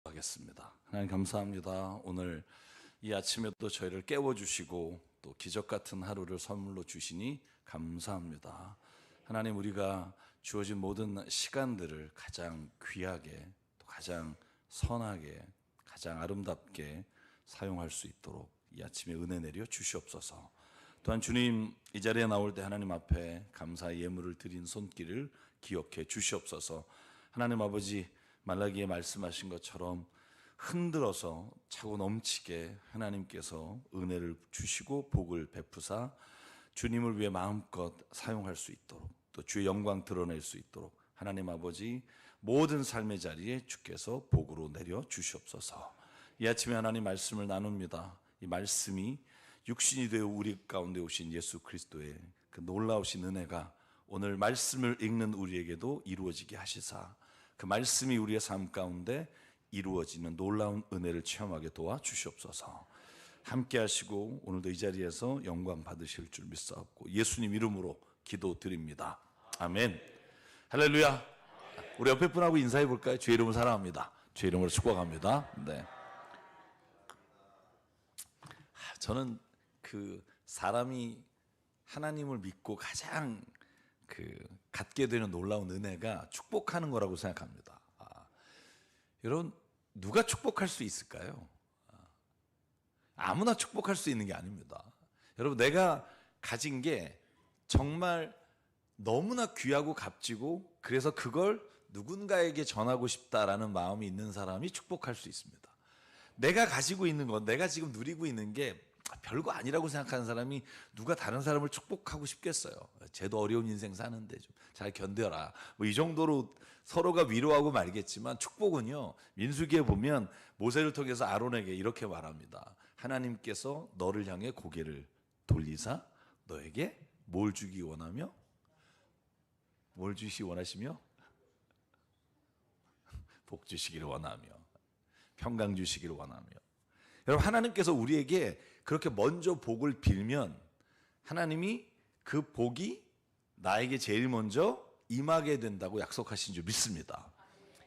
하겠습니다. 하나님 감사합니다. 오늘 이 아침에 또 저희를 깨워주시고 또 기적 같은 하루를 선물로 주시니 감사합니다. 하나님, 우리가 주어진 모든 시간들을 가장 귀하게, 또 가장 선하게, 가장 아름답게 사용할 수 있도록 이 아침에 은혜 내려 주시옵소서. 또한 주님, 이 자리에 나올 때 하나님 앞에 감사의 예물을 드린 손길을 기억해 주시옵소서. 하나님 아버지, 말라기에 말씀하신 것처럼 흔들어서 차고 넘치게 하나님께서 은혜를 주시고 복을 베푸사 주님을 위해 마음껏 사용할 수 있도록, 또 주의 영광 드러낼 수 있도록 하나님 아버지, 모든 삶의 자리에 주께서 복으로 내려 주시옵소서. 이 아침에 하나님 말씀을 나눕니다. 이 말씀이 육신이 되어 우리 가운데 오신 예수 그리스도의 그 놀라우신 은혜가 오늘 말씀을 읽는 우리에게도 이루어지게 하시사 그 말씀이 우리의 삶 가운데 이루어지는 놀라운 은혜를 체험하게 도와주시옵소서. 함께 하시고 오늘도 이 자리에서 영광 받으실 줄 믿사옵고 예수님 이름으로 기도드립니다. 아멘. 할렐루야. 우리 옆에 분하고 인사해 볼까요? 주의 이름을 사랑합니다. 주의 이름으로 축복합니다. 네. 저는 그 사람이 하나님을 믿고 가장 갖게 되는 놀라운 은혜가 축복하는 거라고 생각합니다. 여러분, 누가 축복할 수 있을까요? 아무나 축복할 수 있는 게 아닙니다. 여러분, 내가 가진 게 정말 너무나 귀하고 값지고 그래서 그걸 누군가에게 전하고 싶다라는 마음이 있는 사람이 축복할 수 있습니다. 내가 가지고 있는 건, 내가 지금 누리고 있는 게 별거 아니라고 생각하는 사람이 누가 다른 사람을 축복하고 싶겠어요. 쟤도 어려운 인생 사는데 좀 잘 견뎌라, 뭐 이 정도로 서로가 위로하고 말겠지만, 축복은요, 민수기에 보면 모세를 통해서 아론에게 이렇게 말합니다. 하나님께서 너를 향해 고개를 돌리사 너에게 뭘 주기 원하며, 뭘 주시기 원하시며, 복 주시기를 원하며, 평강 주시기를 원하며. 여러분, 하나님께서 우리에게 그렇게 먼저 복을 빌면 하나님이 그 복이 나에게 제일 먼저 임하게 된다고 약속하신 줄 믿습니다.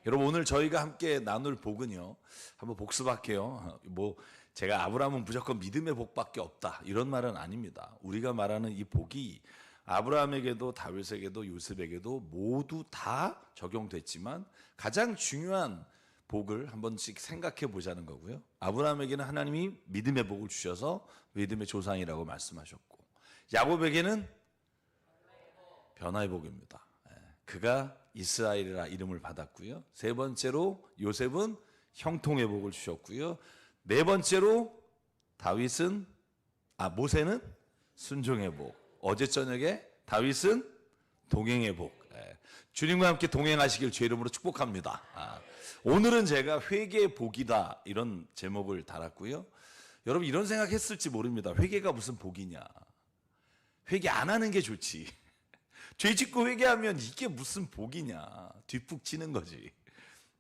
여러분, 오늘 저희가 함께 나눌 복은요, 한번 복습할게요. 뭐 제가 아브라함은 무조건 믿음의 복밖에 없다 이런 말은 아닙니다. 우리가 말하는 이 복이 아브라함에게도 다윗에게도 요셉에게도 모두 다 적용됐지만 가장 중요한 복을 한 번씩 생각해 보자는 거고요. 아브라함에게는 하나님이 믿음의 복을 주셔서 믿음의 조상이라고 말씀하셨고, 야곱에게는 변화의 복입니다. 그가 이스라엘이라 이름을 받았고요. 세 번째로 요셉은 형통의 복을 주셨고요. 네 번째로 모세는 순종의 복. 어제 저녁에 다윗은 동행의 복. 주님과 함께 동행하시길 주의 이름으로 축복합니다. 오늘은 제가 회개의 복이다 이런 제목을 달았고요. 여러분, 이런 생각했을지 모릅니다. 회개가 무슨 복이냐. 회개 안 하는 게 좋지. 죄 짓고 회개하면 이게 무슨 복이냐. 뒷북 치는 거지.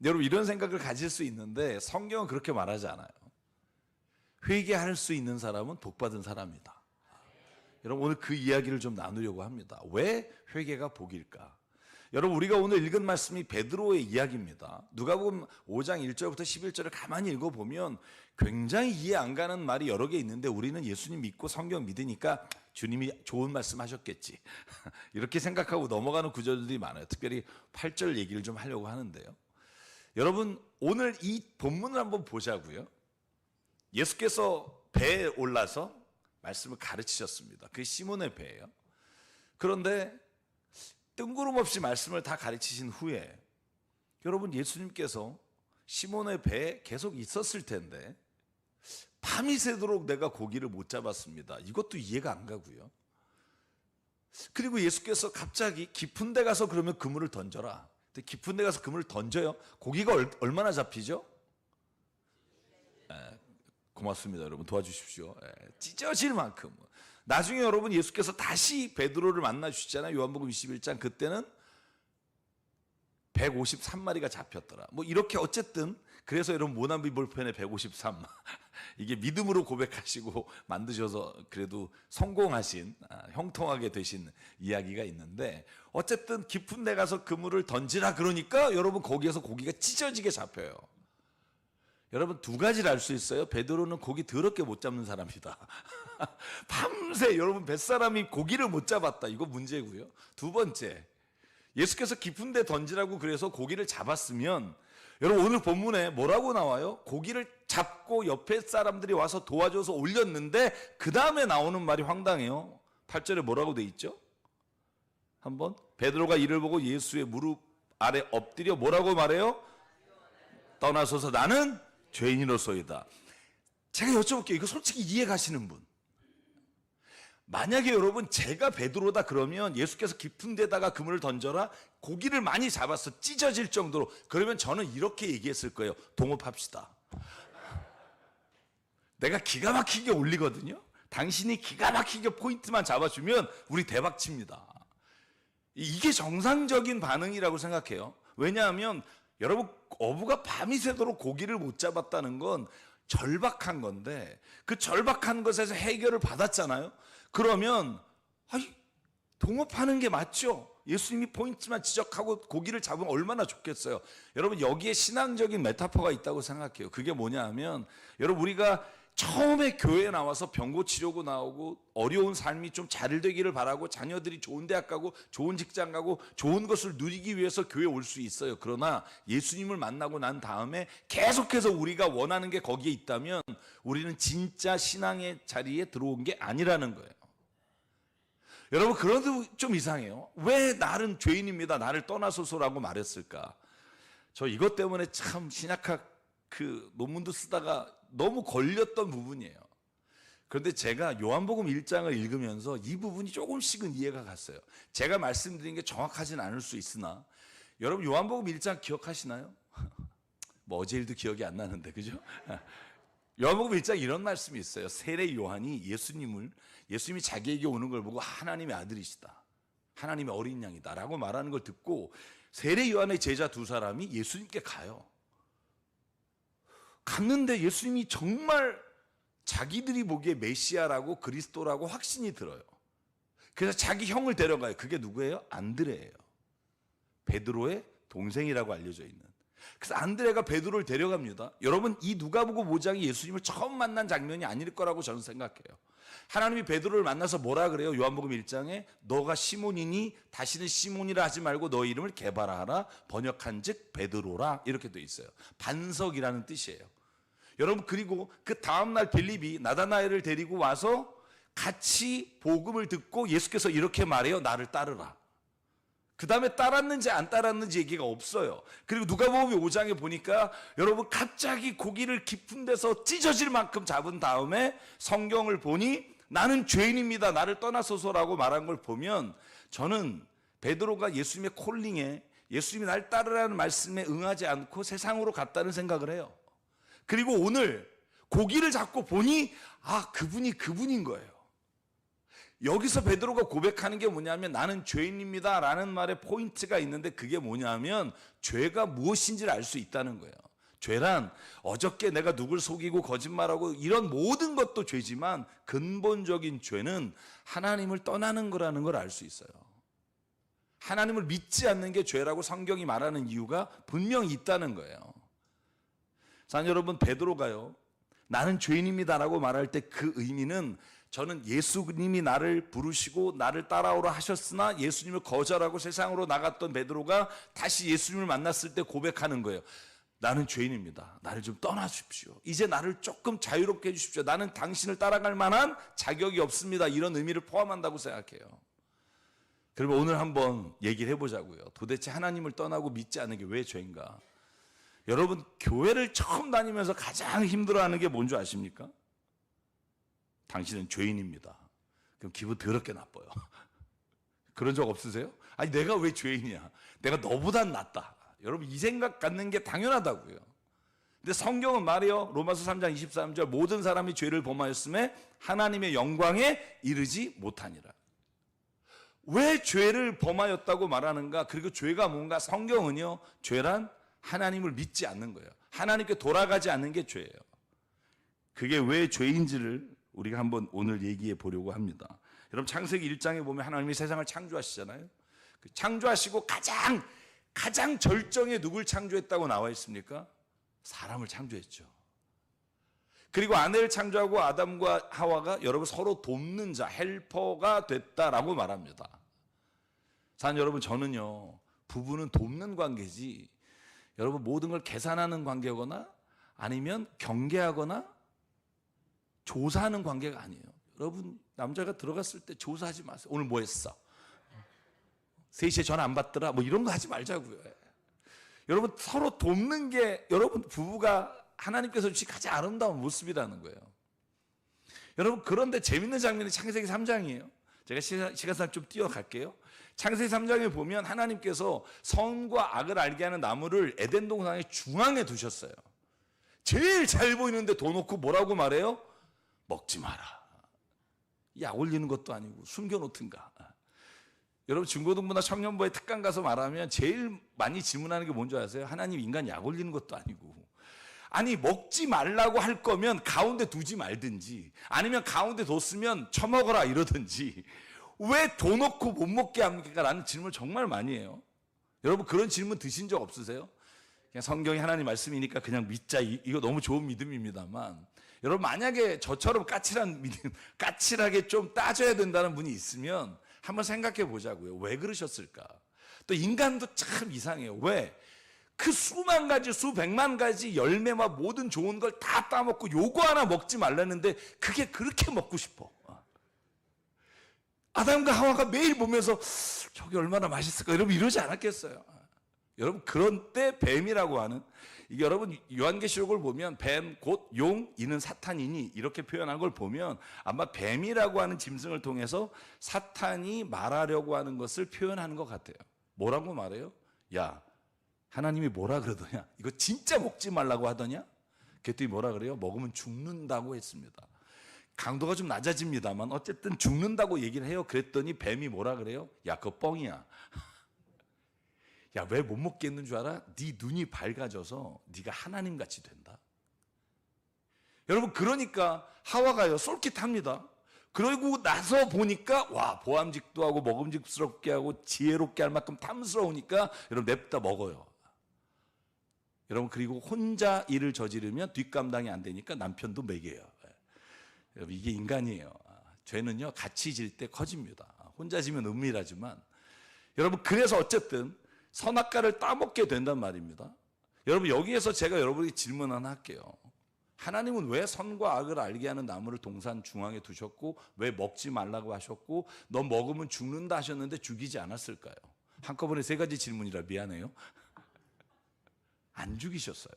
여러분, 이런 생각을 가질 수 있는데 성경은 그렇게 말하지 않아요. 회개할 수 있는 사람은 복받은 사람이다. 여러분, 오늘 그 이야기를 좀 나누려고 합니다. 왜 회개가 복일까? 여러분, 우리가 오늘 읽은 말씀이 베드로의 이야기입니다. 누가복음 5장 1절부터 11절을 가만히 읽어보면 굉장히 이해 안 가는 말이 여러 개 있는데 우리는 예수님 믿고 성경 믿으니까 주님이 좋은 말씀 하셨겠지 이렇게 생각하고 넘어가는 구절들이 많아요. 특별히 8절 얘기를 좀 하려고 하는데요. 여러분, 오늘 이 본문을 한번 보자고요. 예수께서 배에 올라서 말씀을 가르치셨습니다. 그게 시몬의 배예요. 그런데 뜬구름없이 말씀을 다 가르치신 후에 여러분, 예수님께서 시몬의 배에 계속 있었을 텐데 밤이 새도록 내가 고기를 못 잡았습니다. 이것도 이해가 안 가고요. 그리고 예수께서 갑자기 깊은 데 가서 그러면 그물을 던져라. 근데 깊은 데 가서 그물을 던져요. 고기가 얼마나 잡히죠? 고맙습니다. 여러분, 도와주십시오. 찢어질 만큼. 나중에 여러분, 예수께서 다시 베드로를 만나 주시잖아요. 요한복음 21장. 그때는 153마리가 잡혔더라. 뭐 이렇게 어쨌든, 그래서 여러분 모난비 볼펜에 153 이게 믿음으로 고백하시고 만드셔서 그래도 성공하신, 형통하게 되신 이야기가 있는데, 어쨌든 깊은 데 가서 그물을 던지라 그러니까 여러분 거기에서 고기가 찢어지게 잡혀요. 여러분 두 가지를 알 수 있어요. 베드로는 고기 더럽게 못 잡는 사람이다. 밤새 여러분 뱃사람이 고기를 못 잡았다. 이거 문제고요. 두 번째, 예수께서 깊은 데 던지라고 그래서 고기를 잡았으면, 여러분 오늘 본문에 뭐라고 나와요? 고기를 잡고 옆에 사람들이 와서 도와줘서 올렸는데 그 다음에 나오는 말이 황당해요. 8절에 뭐라고 돼 있죠? 한번 베드로가 이를 보고 예수의 무릎 아래 엎드려 뭐라고 말해요? 떠나소서 나는 죄인으로소이다. 제가 여쭤볼게요. 이거 솔직히 이해 가시는 분? 만약에 여러분 제가 베드로다 그러면 예수께서 깊은 데다가 그물을 던져라, 고기를 많이 잡았어, 찢어질 정도로. 그러면 저는 이렇게 얘기했을 거예요. 동업합시다. 내가 기가 막히게 올리거든요. 당신이 기가 막히게 포인트만 잡아주면 우리 대박 칩니다. 이게 정상적인 반응이라고 생각해요. 왜냐하면 여러분 어부가 밤이 새도록 고기를 못 잡았다는 건 절박한 건데, 그 절박한 것에서 해결을 받았잖아요. 그러면 동업하는 게 맞죠. 예수님이 포인트만 지적하고 고기를 잡으면 얼마나 좋겠어요. 여러분 여기에 신앙적인 메타포가 있다고 생각해요. 그게 뭐냐 하면, 여러분 우리가 처음에 교회에 나와서 병 고치려고 나오고 어려운 삶이 좀 잘 되기를 바라고 자녀들이 좋은 대학 가고 좋은 직장 가고 좋은 것을 누리기 위해서 교회에 올 수 있어요. 그러나 예수님을 만나고 난 다음에 계속해서 우리가 원하는 게 거기에 있다면 우리는 진짜 신앙의 자리에 들어온 게 아니라는 거예요. 여러분 그래도 좀 이상해요. 왜 나는 죄인입니다, 나를 떠나소서라고 말했을까? 저 이것 때문에 참 신약학 그 논문도 쓰다가 너무 걸렸던 부분이에요. 그런데 제가 요한복음 1장을 읽으면서 이 부분이 조금씩은 이해가 갔어요. 제가 말씀드린 게 정확하진 않을 수 있으나, 여러분 요한복음 1장 기억하시나요? 뭐 어제 일도 기억이 안 나는데, 그죠? 요한복음 1장 이런 말씀이 있어요. 세례 요한이 예수님이 자기에게 오는 걸 보고 하나님의 아들이시다, 하나님의 어린 양이다 라고 말하는 걸 듣고 세례 요한의 제자 두 사람이 예수님께 가요. 갔는데 예수님이 정말 자기들이 보기에 메시아라고 그리스도라고 확신이 들어요. 그래서 자기 형을 데려가요. 그게 누구예요? 안드레예요. 베드로의 동생이라고 알려져 있는. 그래서 안드레가 베드로를 데려갑니다. 여러분 이 누가복음 5장이 예수님을 처음 만난 장면이 아닐 거라고 저는 생각해요. 하나님이 베드로를 만나서 뭐라 그래요? 요한복음 1장에 너가 시몬이니 다시는 시몬이라 하지 말고 너 이름을 게바라 번역한즉 베드로라 이렇게 돼 있어요. 반석이라는 뜻이에요. 여러분 그리고 그 다음날 빌립이 나다나엘을 데리고 와서 같이 복음을 듣고 예수께서 이렇게 말해요. 나를 따르라. 그 다음에 따랐는지 안 따랐는지 얘기가 없어요. 그리고 누가복음 5장에 보니까 여러분 갑자기 고기를 깊은 데서 찢어질 만큼 잡은 다음에 성경을 보니 나는 죄인입니다, 나를 떠나소서라고 말한 걸 보면 저는 베드로가 예수님의 콜링에, 예수님이 날 따르라는 말씀에 응하지 않고 세상으로 갔다는 생각을 해요. 그리고 오늘 고기를 잡고 보니 그분이 그분인 거예요. 여기서 베드로가 고백하는 게 뭐냐면 나는 죄인입니다 라는 말에 포인트가 있는데, 그게 뭐냐면 죄가 무엇인지를 알 수 있다는 거예요. 죄란 어저께 내가 누굴 속이고 거짓말하고 이런 모든 것도 죄지만 근본적인 죄는 하나님을 떠나는 거라는 걸 알 수 있어요. 하나님을 믿지 않는 게 죄라고 성경이 말하는 이유가 분명히 있다는 거예요. 자, 여러분 베드로가요 나는 죄인입니다라고 말할 때 그 의미는, 저는 예수님이 나를 부르시고 나를 따라오라 하셨으나 예수님을 거절하고 세상으로 나갔던 베드로가 다시 예수님을 만났을 때 고백하는 거예요. 나는 죄인입니다, 나를 좀 떠나 주십시오, 이제 나를 조금 자유롭게 해주십시오, 나는 당신을 따라갈 만한 자격이 없습니다, 이런 의미를 포함한다고 생각해요. 그러면 오늘 한번 얘기를 해보자고요. 도대체 하나님을 떠나고 믿지 않는 게 왜 죄인가? 여러분 교회를 처음 다니면서 가장 힘들어하는 게 뭔지 아십니까? 당신은 죄인입니다. 그럼 기분 더럽게 나빠요. 그런 적 없으세요? 아니 내가 왜 죄인이야, 내가 너보단 낫다, 여러분 이 생각 갖는 게 당연하다고요. 근데 성경은 말이요, 로마서 3장 23절 모든 사람이 죄를 범하였음에 하나님의 영광에 이르지 못하니라. 왜 죄를 범하였다고 말하는가? 그리고 죄가 뭔가? 성경은요 죄란 하나님을 믿지 않는 거예요. 하나님께 돌아가지 않는 게 죄예요. 그게 왜 죄인지를 우리가 한번 오늘 얘기해 보려고 합니다. 여러분 창세기 1장에 보면 하나님이 세상을 창조하시잖아요. 창조하시고 가장 절정에 누굴 창조했다고 나와 있습니까? 사람을 창조했죠. 그리고 아내를 창조하고 아담과 하와가 여러분 서로 돕는 자, 헬퍼가 됐다라고 말합니다. 사는 여러분, 저는요, 부부는 돕는 관계지 여러분 모든 걸 계산하는 관계거나 아니면 경계하거나 조사하는 관계가 아니에요. 여러분, 남자가 들어갔을 때 조사하지 마세요. 오늘 뭐 했어? 3시에 전화 안 받더라? 뭐 이런 거 하지 말자고요. 여러분, 서로 돕는 게 여러분 부부가 하나님께서 주신 가장 아름다운 모습이라는 거예요. 여러분, 그런데 재밌는 장면이 창세기 3장이에요. 제가 시간상 좀 뛰어갈게요. 창세기 3장에 보면 하나님께서 선과 악을 알게 하는 나무를 에덴 동산의 중앙에 두셨어요. 제일 잘 보이는데 둬 놓고 뭐라고 말해요? 먹지 마라. 약 올리는 것도 아니고 숨겨놓든가. 여러분, 중고등부나 청년부에 특강 가서 말하면 제일 많이 질문하는 게 뭔지 아세요? 하나님, 인간 약 올리는 것도 아니고. 아니, 먹지 말라고 할 거면 가운데 두지 말든지 아니면 가운데 뒀으면 처먹어라 이러든지 왜 둬 놓고 못 먹게 합니까? 라는 질문을 정말 많이 해요. 여러분, 그런 질문 드신 적 없으세요? 그냥 성경이 하나님 말씀이니까 그냥 믿자, 이거 너무 좋은 믿음입니다만, 여러분, 만약에 저처럼 까칠한 믿음, 까칠하게 좀 따져야 된다는 분이 있으면 한번 생각해 보자고요. 왜 그러셨을까? 또 인간도 참 이상해요. 왜? 그 수만 가지, 수백만 가지 열매와 모든 좋은 걸 다 따먹고 요거 하나 먹지 말라는데 그게 그렇게 먹고 싶어. 아담과 하와가 매일 보면서 저게 얼마나 맛있을까? 여러분, 이러지 않았겠어요? 여러분, 그런 때 뱀이라고 하는, 이게 여러분 요한계시록을 보면 뱀 곧 용, 이는 사탄이니 이렇게 표현한 걸 보면 아마 뱀이라고 하는 짐승을 통해서 사탄이 말하려고 하는 것을 표현하는 것 같아요. 뭐라고 말해요? 야, 하나님이 뭐라 그러더냐? 이거 진짜 먹지 말라고 하더냐? 그랬더니 뭐라 그래요? 먹으면 죽는다고 했습니다. 강도가 좀 낮아집니다만 어쨌든 죽는다고 얘기를 해요. 그랬더니 뱀이 뭐라 그래요? 야, 그거 뻥이야. 야, 왜 못 먹겠는 줄 알아? 네 눈이 밝아져서 네가 하나님같이 된다. 여러분, 그러니까 하와가요 솔깃합니다. 그러고 나서 보니까 와, 보암직도 하고 먹음직스럽게 하고 지혜롭게 할 만큼 탐스러우니까 여러분 냅다 먹어요. 여러분, 그리고 혼자 일을 저지르면 뒷감당이 안 되니까 남편도 먹여요. 여러분, 이게 인간이에요. 죄는요 같이 질 때 커집니다. 혼자 지면 은밀하지만, 여러분, 그래서 어쨌든 선악과를 따먹게 된단 말입니다. 여러분, 여기에서 제가 여러분에게 질문 하나 할게요. 하나님은 왜 선과 악을 알게 하는 나무를 동산 중앙에 두셨고 왜 먹지 말라고 하셨고 너 먹으면 죽는다 하셨는데 죽이지 않았을까요? 한꺼번에 3가지 질문이라 미안해요. 안 죽이셨어요.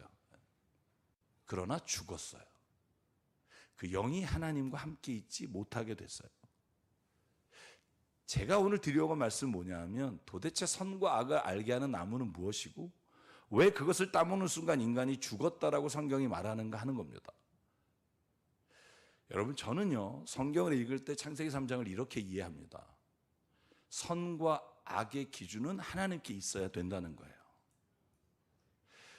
그러나 죽었어요. 그 영이 하나님과 함께 있지 못하게 됐어요. 제가 오늘 드리려고 한 말씀은 뭐냐 하면, 도대체 선과 악을 알게 하는 나무는 무엇이고 왜 그것을 따먹는 순간 인간이 죽었다라고 성경이 말하는가 하는 겁니다. 여러분, 저는요 성경을 읽을 때 창세기 3장을 이렇게 이해합니다. 선과 악의 기준은 하나님께 있어야 된다는 거예요.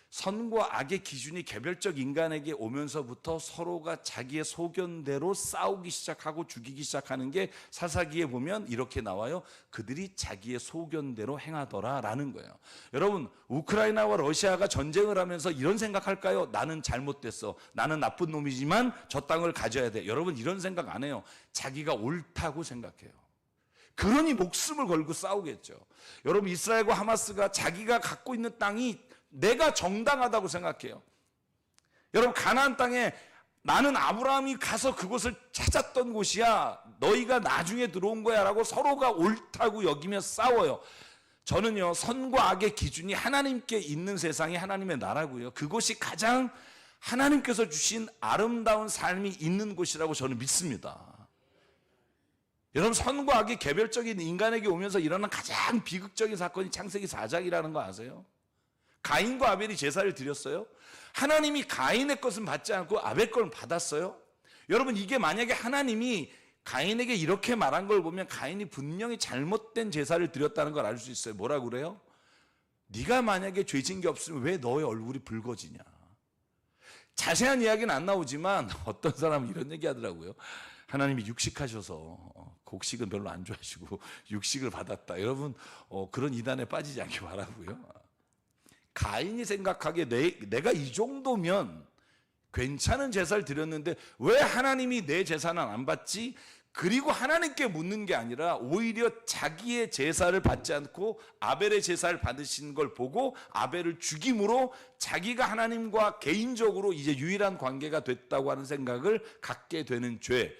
선과 악의 기준이 개별적 인간에게 오면서부터 서로가 자기의 소견대로 싸우기 시작하고 죽이기 시작하는 게 사사기에 보면 이렇게 나와요. 그들이 자기의 소견대로 행하더라라는 거예요. 여러분, 우크라이나와 러시아가 전쟁을 하면서 이런 생각할까요? 나는 잘못됐어. 나는 나쁜 놈이지만 저 땅을 가져야 돼. 여러분, 이런 생각 안 해요. 자기가 옳다고 생각해요. 그러니 목숨을 걸고 싸우겠죠. 여러분, 이스라엘과 하마스가 자기가 갖고 있는 땅이 내가 정당하다고 생각해요. 여러분, 가나안 땅에 나는 아브라함이 가서 그곳을 찾았던 곳이야, 너희가 나중에 들어온 거야 라고 서로가 옳다고 여기며 싸워요. 저는요 선과 악의 기준이 하나님께 있는 세상이 하나님의 나라고요, 그곳이 가장 하나님께서 주신 아름다운 삶이 있는 곳이라고 저는 믿습니다. 여러분, 선과 악이 개별적인 인간에게 오면서 일어난 가장 비극적인 사건이 창세기 4장이라는 거 아세요? 가인과 아벨이 제사를 드렸어요. 하나님이 가인의 것은 받지 않고 아벨 걸 받았어요. 여러분, 이게 만약에 하나님이 가인에게 이렇게 말한 걸 보면 가인이 분명히 잘못된 제사를 드렸다는 걸 알 수 있어요. 뭐라고 그래요? 네가 만약에 죄진 게 없으면 왜 너의 얼굴이 붉어지냐. 자세한 이야기는 안 나오지만 어떤 사람은 이런 얘기 하더라고요. 하나님이 육식하셔서 곡식은 별로 안 좋아하시고 육식을 받았다. 여러분, 그런 이단에 빠지지 않기 바라고요. 가인이 생각하기에 내가 이 정도면 괜찮은 제사를 드렸는데 왜 하나님이 내 제사는 안 받지? 그리고 하나님께 묻는 게 아니라 오히려 자기의 제사를 받지 않고 아벨의 제사를 받으신 걸 보고 아벨을 죽임으로 자기가 하나님과 개인적으로 이제 유일한 관계가 됐다고 하는 생각을 갖게 되는 죄.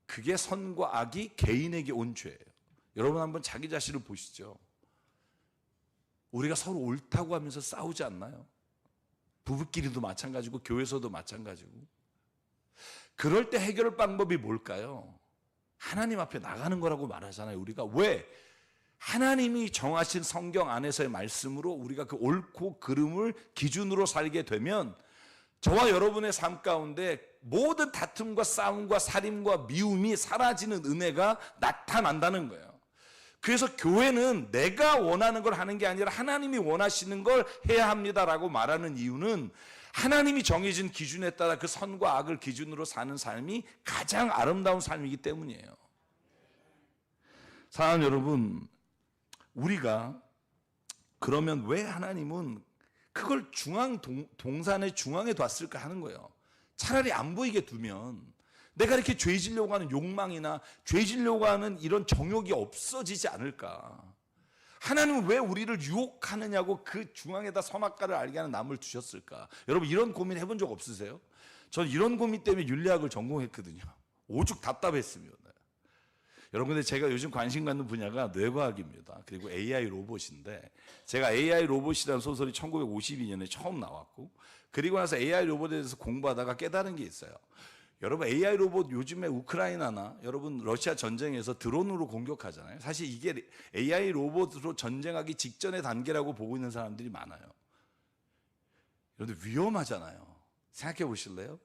그게 선과 악이 개인에게 온 죄예요. 여러분 한번 자기 자신을 보시죠. 우리가 서로 옳다고 하면서 싸우지 않나요? 부부끼리도 마찬가지고 교회에서도 마찬가지고. 그럴 때 해결 방법이 뭘까요? 하나님 앞에 나가는 거라고 말하잖아요. 우리가 왜? 하나님이 정하신 성경 안에서의 말씀으로 우리가 그 옳고 그름을 기준으로 살게 되면 저와 여러분의 삶 가운데 모든 다툼과 싸움과 살림과 미움이 사라지는 은혜가 나타난다는 거예요. 그래서 교회는 내가 원하는 걸 하는 게 아니라 하나님이 원하시는 걸 해야 합니다라고 말하는 이유는 하나님이 정해진 기준에 따라 그 선과 악을 기준으로 사는 삶이 가장 아름다운 삶이기 때문이에요. 사랑하는 여러분, 우리가 그러면 왜 하나님은 그걸 동산의 중앙에 뒀을까 하는 거예요. 차라리 안 보이게 두면 내가 이렇게 죄지려고 하는 욕망이나 죄지려고 하는 이런 정욕이 없어지지 않을까. 하나님은 왜 우리를 유혹하느냐고 그 중앙에다 선악과를 알게 하는 나무를 두셨을까? 여러분 이런 고민 해본 적 없으세요? 전 이런 고민 때문에 윤리학을 전공했거든요. 오죽 답답했으면. 여러분 근데 제가 요즘 관심 갖는 분야가 뇌과학입니다. 그리고 AI 로봇인데 제가 AI 로봇이라는 소설이 1952년에 처음 나왔고 그리고 나서 AI 로봇에 대해서 공부하다가 깨달은 게 있어요. 여러분 AI 로봇 요즘에 우크라이나나 여러분 러시아 전쟁에서 드론으로 공격하잖아요. 사실 이게 AI 로봇으로 전쟁하기 직전의 단계라고 보고 있는 사람들이 많아요. 여러분 위험하잖아요. 생각해 보실래요?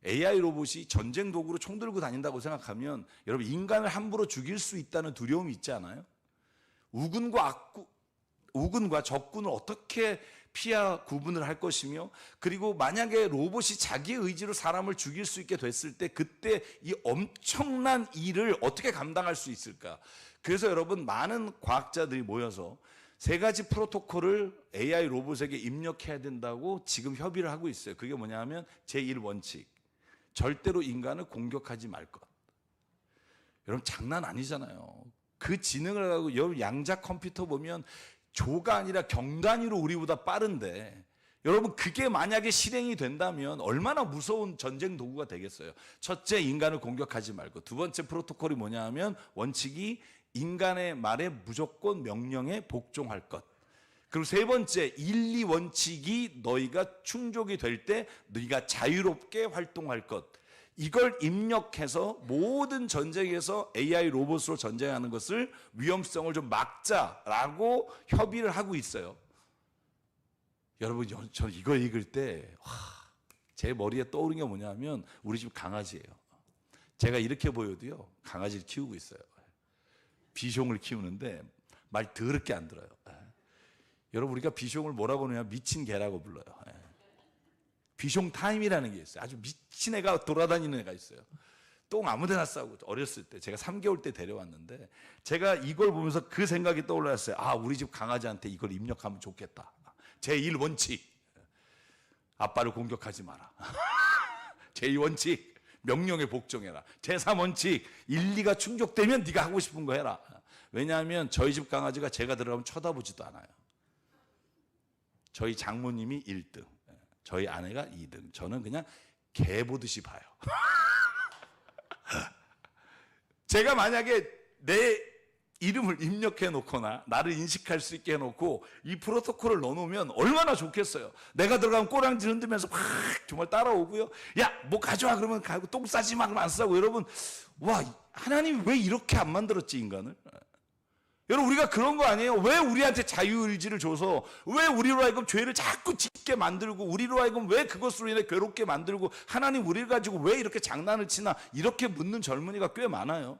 AI 로봇이 전쟁 도구로 총 들고 다닌다고 생각하면 여러분 인간을 함부로 죽일 수 있다는 두려움이 있지 않아요? 우군과 적군을 어떻게 구분을 할 것이며 그리고 만약에 로봇이 자기의 의지로 사람을 죽일 수 있게 됐을 때 그때 이 엄청난 일을 어떻게 감당할 수 있을까? 그래서 여러분 많은 과학자들이 모여서 세 가지 프로토콜을 AI 로봇에게 입력해야 된다고 지금 협의를 하고 있어요. 그게 뭐냐 하면 제1원칙. 절대로 인간을 공격하지 말 것. 여러분 장난 아니잖아요. 그 지능을 가지고 여러분 양자 컴퓨터 보면 조가 아니라 경단위로 우리보다 빠른데 여러분 그게 만약에 실행이 된다면 얼마나 무서운 전쟁 도구가 되겠어요. 첫째 인간을 공격하지 말고 두 번째 프로토콜이 뭐냐 하면 원칙이 인간의 말에 무조건 명령에 복종할 것. 그리고 세 번째 1, 2 원칙이 너희가 충족이 될 때 너희가 자유롭게 활동할 것. 이걸 입력해서 모든 전쟁에서 AI 로봇으로 전쟁하는 것을 위험성을 좀 막자라고 협의를 하고 있어요. 여러분 저는 이거 읽을 때 제 머리에 떠오르는 게 뭐냐면 우리 집 강아지예요. 제가 이렇게 보여도요 강아지를 키우고 있어요. 비숑을 키우는데 말 더럽게 안 들어요. 여러분 우리가 비숑을 뭐라고 하느냐 미친 개라고 불러요. 비숑 타임이라는 게 있어요. 아주 미친 애가 돌아다니는 애가 있어요. 똥 아무데나 싸고 어렸을 때 제가 3개월 때 데려왔는데 제가 이걸 보면서 그 생각이 떠올랐어요. 아 우리 집 강아지한테 이걸 입력하면 좋겠다. 제1원칙 아빠를 공격하지 마라. 제2원칙 명령에 복종해라. 제3원칙 1, 2가 충족되면 네가 하고 싶은 거 해라. 왜냐하면 저희 집 강아지가 제가 들어가면 쳐다보지도 않아요. 저희 장모님이 1등, 저희 아내가 2등. 저는 그냥 개 보듯이 봐요. 제가 만약에 내 이름을 입력해 놓거나 나를 인식할 수 있게 해놓고 이 프로토콜을 넣어놓으면 얼마나 좋겠어요. 내가 들어가면 꼬랑지 흔들면서 막 정말 따라오고요. 야, 뭐 가져와 그러면 가고 똥 싸지 마 그러면 안 싸고. 여러분, 와 하나님이 왜 이렇게 안 만들었지 인간을? 여러분 우리가 그런 거 아니에요? 왜 우리한테 자유의지를 줘서 왜 우리로 하여금 죄를 자꾸 짓게 만들고 우리로 하여금 왜 그것으로 인해 괴롭게 만들고 하나님 우리를 가지고 왜 이렇게 장난을 치나 이렇게 묻는 젊은이가 꽤 많아요.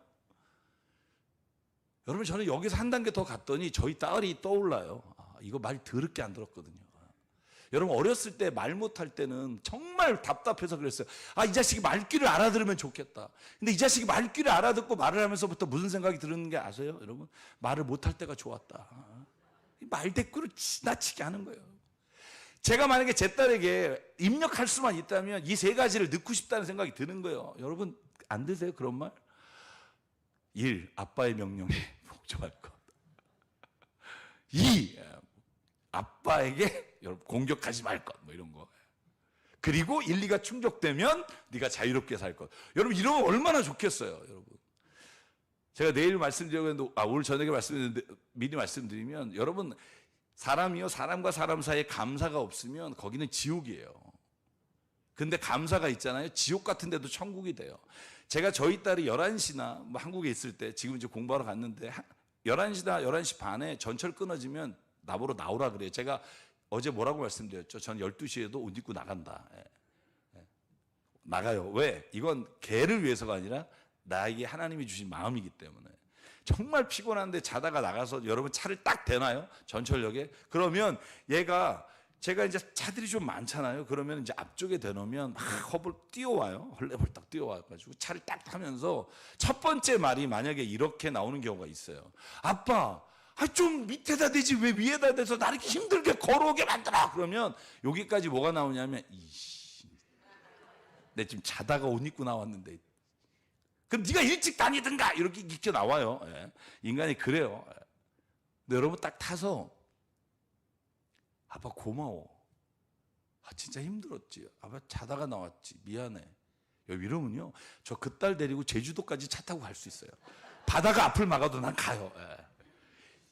여러분 저는 여기서 한 단계 더 갔더니 저희 딸이 떠올라요. 이거 말 더럽게 안 들었거든요. 여러분 어렸을 때 말 못할 때는 정말 답답해서 그랬어요. 이 자식이 말귀를 알아들으면 좋겠다. 근데 이 자식이 말귀를 알아듣고 말을 하면서부터 무슨 생각이 드는 게 아세요? 여러분 말을 못할 때가 좋았다. 말대꾸를 지나치게 하는 거예요. 제가 만약에 제 딸에게 입력할 수만 있다면 이 세 가지를 넣고 싶다는 생각이 드는 거예요. 여러분 안 드세요 그런 말? 1. 아빠의 명령에 복종할 것. 2. 아빠에게 여러분 공격하지 말 것. 뭐 이런 거. 그리고 1, 2가 충족되면 네가 자유롭게 살 것. 여러분 이러면 얼마나 좋겠어요, 여러분. 제가 내일 말씀드리려고 했는데 오늘 저녁에 말씀드렸는데 미리 말씀드리면 여러분 사람이요 사람과 사람 사이에 감사가 없으면 거기는 지옥이에요. 근데 감사가 있잖아요. 지옥 같은 데도 천국이 돼요. 제가 저희 딸이 11시나 뭐 한국에 있을 때 지금 이제 공부하러 갔는데 11시나 11시 반에 전철 끊어지면 나보러 나오라 그래요. 제가 어제 뭐라고 말씀드렸죠? 전 12시에도 옷 입고 나간다. 나가요. 왜? 이건 걔를 위해서가 아니라 나에게 하나님이 주신 마음이기 때문에. 정말 피곤한데 자다가 나가서 여러분 차를 딱 대나요? 전철역에? 그러면 얘가 제가 이제 차들이 좀 많잖아요. 그러면 이제 앞쪽에 대놓으면 막 허벌 뛰어와요. 헐레벌떡 뛰어와가지고 차를 딱 타면서 첫 번째 말이 만약에 이렇게 나오는 경우가 있어요. 아빠, 좀 밑에다 대지 왜 위에다 대서 나를 이렇게 힘들게 걸어오게 만들어. 그러면 여기까지 뭐가 나오냐면 이씨, 내 지금 자다가 옷 입고 나왔는데 그럼 네가 일찍 다니든가 이렇게 나와요. 예. 인간이 그래요. 근데 여러분 딱 타서 아빠 고마워. 진짜 힘들었지. 아빠 자다가 나왔지. 미안해. 이러면요. 저 그 딸 데리고 제주도까지 차 타고 갈 수 있어요. 바다가 앞을 막아도 난 가요. 예.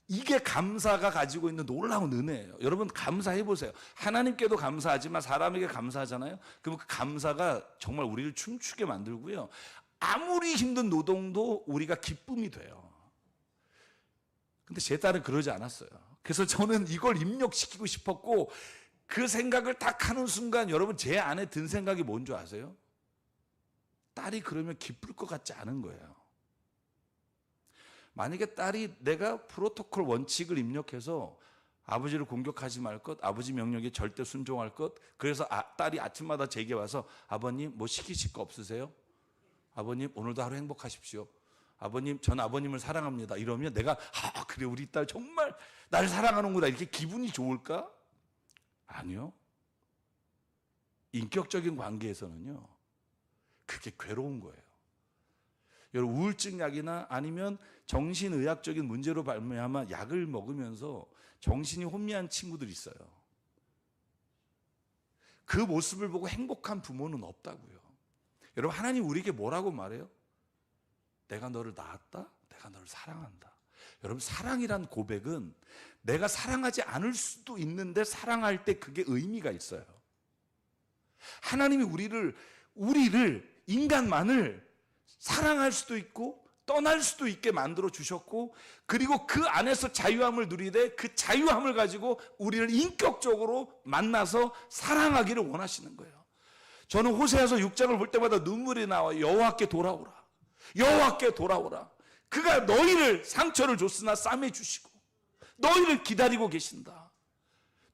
이게 감사가 가지고 있는 놀라운 은혜예요. 여러분 감사해 보세요. 하나님께도 감사하지만 사람에게 감사하잖아요. 그럼 그 감사가 정말 우리를 춤추게 만들고요. 아무리 힘든 노동도 우리가 기쁨이 돼요. 근데 제 딸은 그러지 않았어요. 그래서 저는 이걸 입력시키고 싶었고 그 생각을 딱 하는 순간 여러분 제 안에 든 생각이 뭔 줄 아세요? 딸이 그러면 기쁠 것 같지 않은 거예요. 만약에 딸이 내가 프로토콜 원칙을 입력해서 아버지를 공격하지 말 것, 아버지 명령에 절대 순종할 것, 그래서 딸이 아침마다 제게 와서 아버님 뭐 시키실 거 없으세요? 아버님 오늘도 하루 행복하십시오. 아버님 전 아버님을 사랑합니다. 이러면 내가 그래 우리 딸 정말 나를 사랑하는구나 이렇게 기분이 좋을까? 아니요. 인격적인 관계에서는요. 그게 괴로운 거예요. 여러분 우울증 약이나 아니면 정신의학적인 문제로 말미암아 약을 먹으면서 정신이 혼미한 친구들이 있어요. 그 모습을 보고 행복한 부모는 없다고요. 여러분 하나님 우리에게 뭐라고 말해요? 내가 너를 낳았다. 내가 너를 사랑한다. 여러분 사랑이란 고백은 내가 사랑하지 않을 수도 있는데 사랑할 때 그게 의미가 있어요. 하나님이 우리를 인간만을 사랑할 수도 있고 떠날 수도 있게 만들어 주셨고 그리고 그 안에서 자유함을 누리되 그 자유함을 가지고 우리를 인격적으로 만나서 사랑하기를 원하시는 거예요. 저는 호세아서 6장을 볼 때마다 눈물이 나와요. 여호와께 돌아오라. 여호와께 돌아오라. 그가 너희를 상처를 줬으나 싸매 주시고 너희를 기다리고 계신다.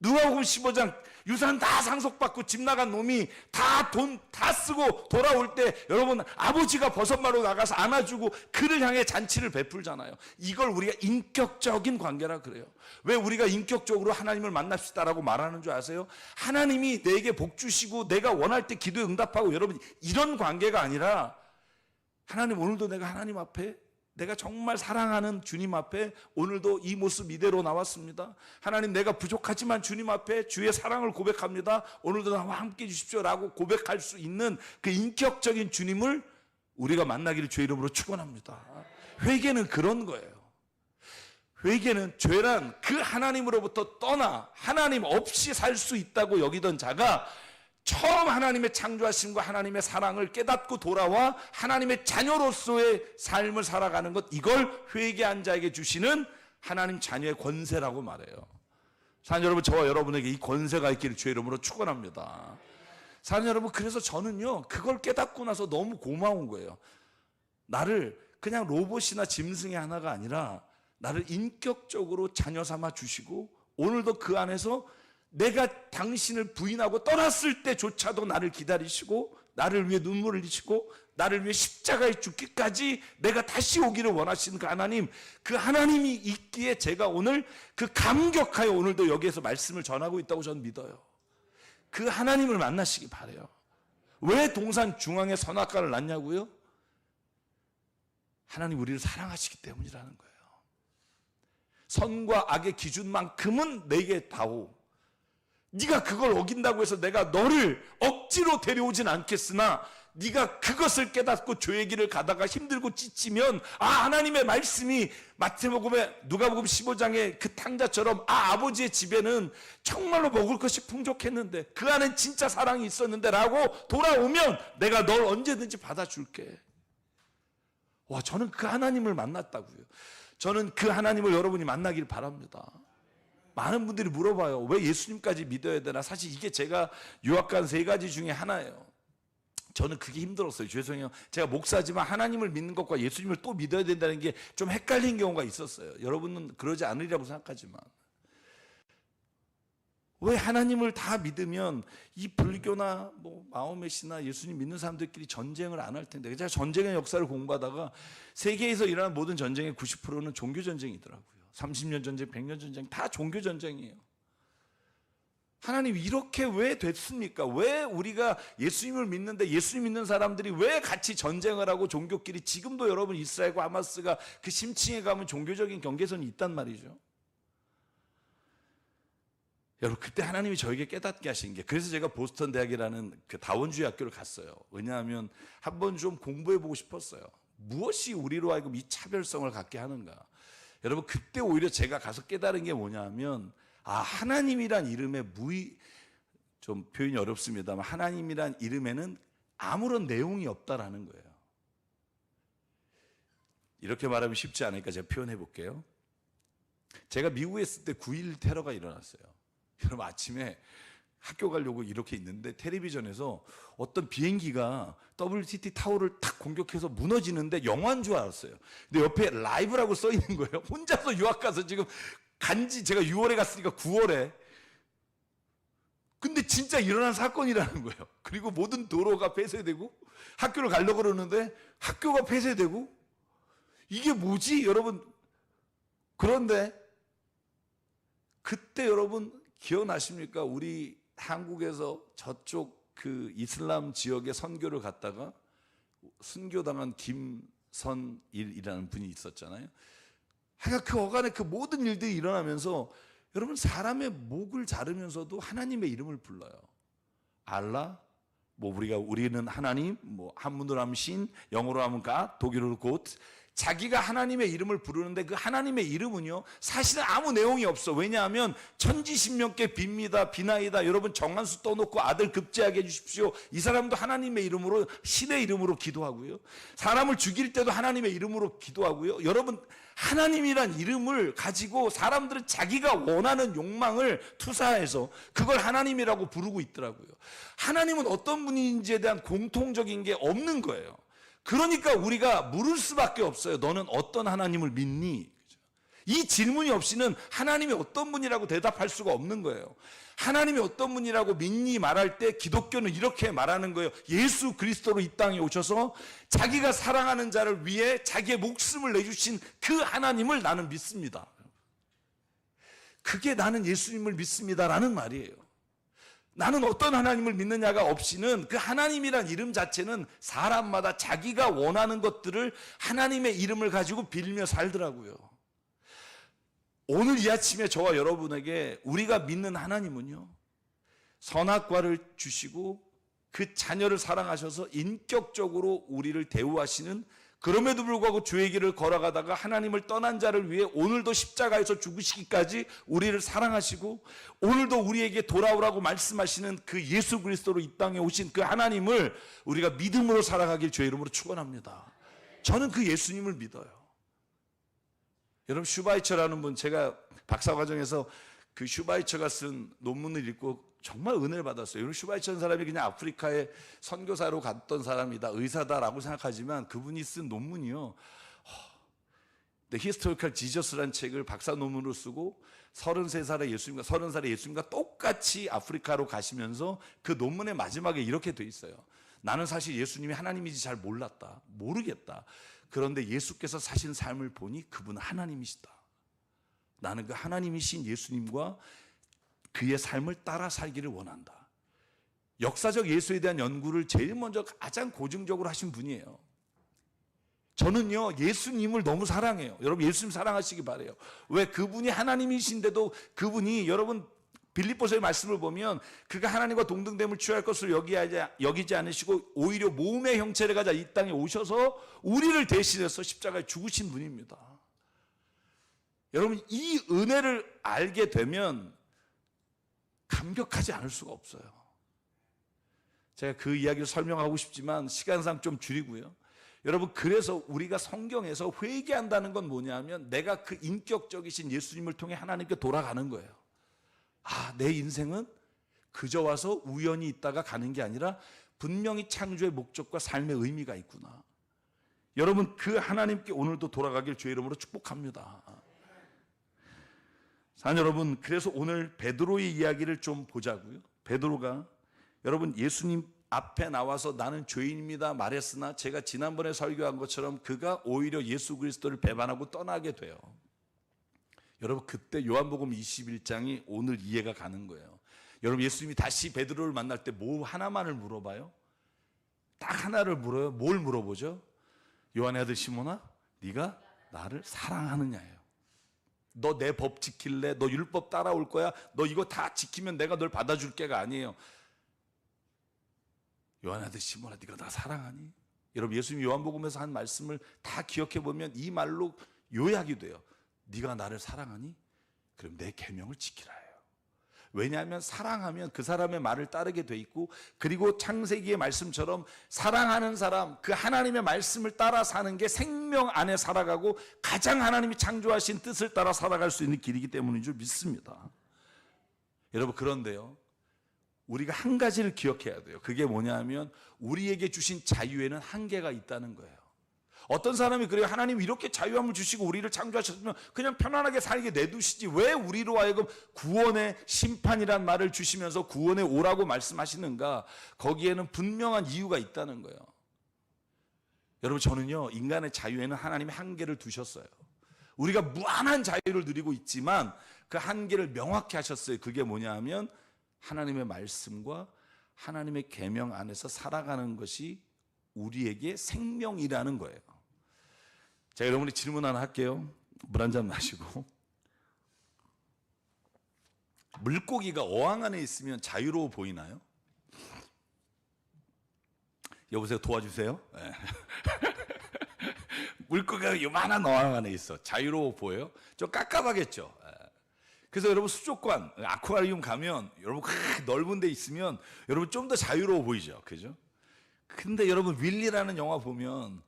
누가복음 15장 유산 다 상속받고 집 나간 놈이 다 돈 다 쓰고 돌아올 때 여러분 아버지가 버섯마루 나가서 안아주고 그를 향해 잔치를 베풀잖아요. 이걸 우리가 인격적인 관계라 그래요. 왜 우리가 인격적으로 하나님을 만납시다라고 말하는 줄 아세요? 하나님이 내게 복 주시고 내가 원할 때 기도에 응답하고 여러분 이런 관계가 아니라 하나님 오늘도 내가 하나님 앞에 내가 정말 사랑하는 주님 앞에 오늘도 이 모습 이대로 나왔습니다. 하나님 내가 부족하지만 주님 앞에 주의 사랑을 고백합니다. 오늘도 나와 함께 해주십시오라고 고백할 수 있는 그 인격적인 주님을 우리가 만나기를 주의 이름으로 축원합니다. 회개는 그런 거예요. 회개는 죄란 그 하나님으로부터 떠나 하나님 없이 살 수 있다고 여기던 자가 처음 하나님의 창조하심과 하나님의 사랑을 깨닫고 돌아와 하나님의 자녀로서의 삶을 살아가는 것, 이걸 회개한 자에게 주시는 하나님 자녀의 권세라고 말해요. 사랑하는 여러분, 저와 여러분에게 이 권세가 있기를 주의 이름으로 축원합니다. 사랑하는 여러분, 그래서 저는요 그걸 깨닫고 나서 너무 고마운 거예요. 나를 그냥 로봇이나 짐승의 하나가 아니라 나를 인격적으로 자녀 삼아 주시고 오늘도 그 안에서 내가 당신을 부인하고 떠났을 때조차도 나를 기다리시고 나를 위해 눈물을 흘리시고 나를 위해 십자가에 죽기까지 내가 다시 오기를 원하시는 그 하나님, 그 하나님이 있기에 제가 오늘 그 감격하여 오늘도 여기에서 말씀을 전하고 있다고 저는 믿어요. 그 하나님을 만나시기 바래요. 왜 동산 중앙에 선악과를 놨냐고요? 하나님 우리를 사랑하시기 때문이라는 거예요. 선과 악의 기준만큼은 내게 다오. 네가 그걸 어긴다고 해서 내가 너를 억지로 데려오진 않겠으나 네가 그것을 깨닫고 죄의 길을 가다가 힘들고 지치면 하나님의 말씀이 마태복음에 누가복음 15장의 그 탕자처럼 아버지의 집에는 정말로 먹을 것이 풍족했는데 그 안엔 진짜 사랑이 있었는데 라고 돌아오면 내가 널 언제든지 받아줄게. 와, 저는 그 하나님을 만났다고요. 저는 그 하나님을 여러분이 만나길 바랍니다. 많은 분들이 물어봐요. 왜 예수님까지 믿어야 되나? 사실 이게 제가 유학 간 3가지 중에 하나예요. 저는 그게 힘들었어요. 죄송해요. 제가 목사지만 하나님을 믿는 것과 예수님을 또 믿어야 된다는 게 좀 헷갈린 경우가 있었어요. 여러분은 그러지 않으리라고 생각하지만. 왜 하나님을 다 믿으면 이 불교나 마호메시나 예수님 믿는 사람들끼리 전쟁을 안 할 텐데. 제가 전쟁의 역사를 공부하다가 세계에서 일어나는 모든 전쟁의 90%는 종교 전쟁이더라고요. 30년 전쟁, 100년 전쟁 다 종교 전쟁이에요. 하나님 이렇게 왜 됐습니까? 왜 우리가 예수님을 믿는데 예수님 믿는 사람들이 왜 같이 전쟁을 하고 종교끼리 지금도 여러분 이스라엘과 하마스가 그 심층에 가면 종교적인 경계선이 있단 말이죠. 여러분 그때 하나님이 저에게 깨닫게 하신 게 그래서 제가 보스턴 대학이라는 그 다원주의 학교를 갔어요. 왜냐하면 한번 좀 공부해보고 싶었어요. 무엇이 우리로 하여금 이 차별성을 갖게 하는가. 여러분 그때 오히려 제가 가서 깨달은 게 뭐냐면 하나님이란 이름에 좀 표현이 어렵습니다만 하나님이란 이름에는 아무런 내용이 없다라는 거예요. 이렇게 말하면 쉽지 않으니까 제가 표현해 볼게요. 제가 미국에 있을 때 9.11 테러가 일어났어요. 여러분 아침에 학교 가려고 이렇게 있는데 텔레비전에서 어떤 비행기가 WTT 타워를 탁 공격해서 무너지는데 영화인 줄 알았어요. 근데 옆에 라이브라고 써 있는 거예요. 혼자서 유학 가서 지금 간지 제가 6월에 갔으니까 9월에. 근데 진짜 일어난 사건이라는 거예요. 그리고 모든 도로가 폐쇄되고 학교를 가려고 그러는데 학교가 폐쇄되고 이게 뭐지 여러분. 그런데 그때 여러분 기억나십니까? 우리 한국에서 저쪽 그 이슬람 지역에 선교를 갔다가 순교당한 김선일이라는 분이 있었잖아요. 하여간 그 어간에 그 모든 일들이 일어나면서 여러분 사람의 목을 자르면서도 하나님의 이름을 불러요. 알라, 우리는 하나님, 한문으로 하면 신, 영어로 하면 God, 독일어로 God. 자기가 하나님의 이름을 부르는데 그 하나님의 이름은요 사실은 아무 내용이 없어. 왜냐하면 천지신명께 빕니다, 비나이다. 여러분 정한수 떠놓고 아들 급제하게 해주십시오. 이 사람도 하나님의 이름으로 신의 이름으로 기도하고요. 사람을 죽일 때도 하나님의 이름으로 기도하고요. 여러분 하나님이란 이름을 가지고 사람들은 자기가 원하는 욕망을 투사해서 그걸 하나님이라고 부르고 있더라고요. 하나님은 어떤 분인지에 대한 공통적인 게 없는 거예요. 그러니까 우리가 물을 수밖에 없어요. 너는 어떤 하나님을 믿니? 이 질문이 없이는 하나님이 어떤 분이라고 대답할 수가 없는 거예요. 하나님이 어떤 분이라고 믿니 말할 때 기독교는 이렇게 말하는 거예요. 예수 그리스도로 이 땅에 오셔서 자기가 사랑하는 자를 위해 자기의 목숨을 내주신 그 하나님을 나는 믿습니다. 그게 나는 예수님을 믿습니다라는 말이에요. 나는 어떤 하나님을 믿느냐가 없이는 그 하나님이란 이름 자체는 사람마다 자기가 원하는 것들을 하나님의 이름을 가지고 빌며 살더라고요. 오늘 이 아침에 저와 여러분에게 우리가 믿는 하나님은요 선악과를 주시고 그 자녀를 사랑하셔서 인격적으로 우리를 대우하시는, 그럼에도 불구하고 죄의 길을 걸어가다가 하나님을 떠난 자를 위해 오늘도 십자가에서 죽으시기까지 우리를 사랑하시고 오늘도 우리에게 돌아오라고 말씀하시는 그 예수 그리스도로 이 땅에 오신 그 하나님을 우리가 믿음으로 살아가길 주의 이름으로 축원합니다. 저는 그 예수님을 믿어요. 여러분 슈바이처라는 분, 제가 박사과정에서 그 슈바이처가 쓴 논문을 읽고 정말 은혜를 받았어요. 여러분 슈바이처는 사람이 그냥 아프리카에 선교사로 갔던 사람이다, 의사다라고 생각하지만 그분이 쓴 논문이요, The Historical Jesus라는 책을 박사 논문으로 쓰고 33살의 예수님과 30살의 예수님과 똑같이 아프리카로 가시면서 그 논문의 마지막에 이렇게 돼 있어요. 나는 사실 예수님이 하나님인지 잘 몰랐다, 모르겠다. 그런데 예수께서 사신 삶을 보니 그분은 하나님이시다. 나는 그 하나님이신 예수님과 그의 삶을 따라 살기를 원한다. 역사적 예수에 대한 연구를 제일 먼저 가장 고증적으로 하신 분이에요. 저는요, 예수님을 너무 사랑해요. 여러분, 예수님 사랑하시기 바라요. 왜? 그분이 하나님이신데도 그분이, 여러분, 빌립보서의 말씀을 보면 그가 하나님과 동등됨을 취할 것으로 여기지 않으시고 오히려 몸의 형체를 가져 이 땅에 오셔서 우리를 대신해서 십자가에 죽으신 분입니다. 여러분, 이 은혜를 알게 되면 감격하지 않을 수가 없어요. 제가 그 이야기를 설명하고 싶지만 시간상 좀 줄이고요. 여러분, 그래서 우리가 성경에서 회개한다는 건 뭐냐면 내가 그 인격적이신 예수님을 통해 하나님께 돌아가는 거예요. 아, 내 인생은 그저 와서 우연히 있다가 가는 게 아니라 분명히 창조의 목적과 삶의 의미가 있구나. 여러분, 그 하나님께 오늘도 돌아가길 주의 이름으로 축복합니다. 사랑 여러분, 그래서 오늘 베드로의 이야기를 좀 보자고요. 베드로가, 여러분, 예수님 앞에 나와서 나는 죄인입니다 말했으나 제가 지난번에 설교한 것처럼 그가 오히려 예수 그리스도를 배반하고 떠나게 돼요. 여러분, 그때 요한복음 21장이 오늘 이해가 가는 거예요. 여러분, 예수님이 다시 베드로를 만날 때 뭐 하나만을 물어봐요? 딱 하나를 물어요. 뭘 물어보죠? 요한의 아들 시몬아, 네가 나를 사랑하느냐예요. 너 내 법 지킬래? 너 율법 따라올 거야? 너 이거 다 지키면 내가 널 받아줄게가 아니에요. 요한의 아들 시몬아, 네가 나 사랑하니? 여러분, 예수님이 요한복음에서 한 말씀을 다 기억해 보면 이 말로 요약이 돼요. 네가 나를 사랑하니? 그럼 내 계명을 지키라 해요. 왜냐하면 사랑하면 그 사람의 말을 따르게 돼 있고, 그리고 창세기의 말씀처럼 사랑하는 사람, 그 하나님의 말씀을 따라 사는 게 생명 안에 살아가고 가장 하나님이 창조하신 뜻을 따라 살아갈 수 있는 길이기 때문인 줄 믿습니다. 여러분, 그런데요, 우리가 한 가지를 기억해야 돼요. 그게 뭐냐면 우리에게 주신 자유에는 한계가 있다는 거예요. 어떤 사람이 그래요. 하나님 이렇게 자유함을 주시고 우리를 창조하셨으면 그냥 편안하게 살게 내두시지 왜 우리로 하여금 구원의 심판이란 말을 주시면서 구원에 오라고 말씀하시는가? 거기에는 분명한 이유가 있다는 거예요. 여러분, 저는요, 인간의 자유에는 하나님이 한계를 두셨어요. 우리가 무한한 자유를 누리고 있지만 그 한계를 명확히 하셨어요. 그게 뭐냐 하면 하나님의 말씀과 하나님의 계명 안에서 살아가는 것이 우리에게 생명이라는 거예요. 자, 여러분이 질문 하나 할게요. 물 한 잔 마시고. 물고기가 어항 안에 있으면 자유로워 보이나요? 여보세요, 도와주세요. 네. 물고기가 요만한 어항 안에 있어. 자유로워 보여요? 좀 깝깝하겠죠. 그래서 여러분, 수족관, 아쿠아리움 가면 여러분 넓은 데 있으면 여러분 좀 더 자유로워 보이죠. 그죠? 근데 여러분, 윌리라는 영화 보면